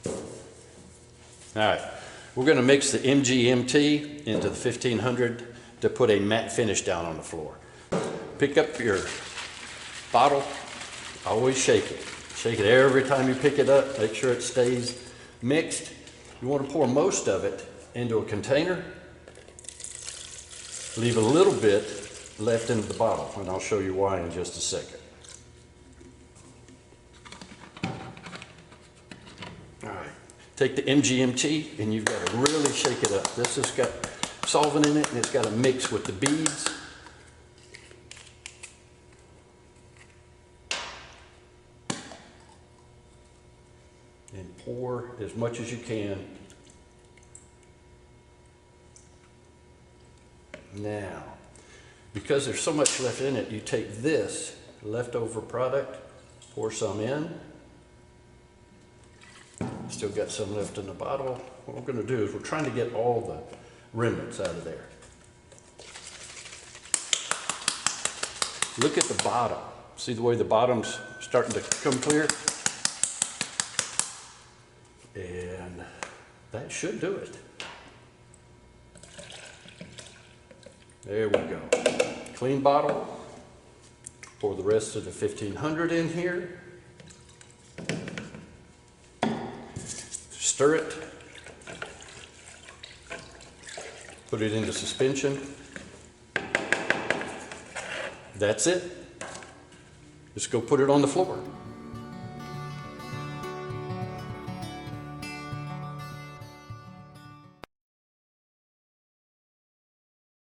All right, we're going to mix the MG-MT into the 1500 to put a matte finish down on the floor. Pick up your bottle, always shake it. Shake it every time you pick it up, make sure it stays mixed. You want to pour most of it into a container. Leave a little bit left in the bottle, and I'll show you why in just a second. All right, take the MG-MT and you've got to really shake it up. This has got solvent in it and it's got to mix with the beads. And pour as much as you can. Now, because there's so much left in it, you take this leftover product, pour some in. Still got some left in the bottle. What we're going to do is we're trying to get all the remnants out of there. Look at the bottom. See the way the bottom's starting to come clear? And that should do it. There we go. Clean bottle. Pour the rest of the 1500 in here. Stir it. Put it into suspension. That's it. Just go put it on the floor.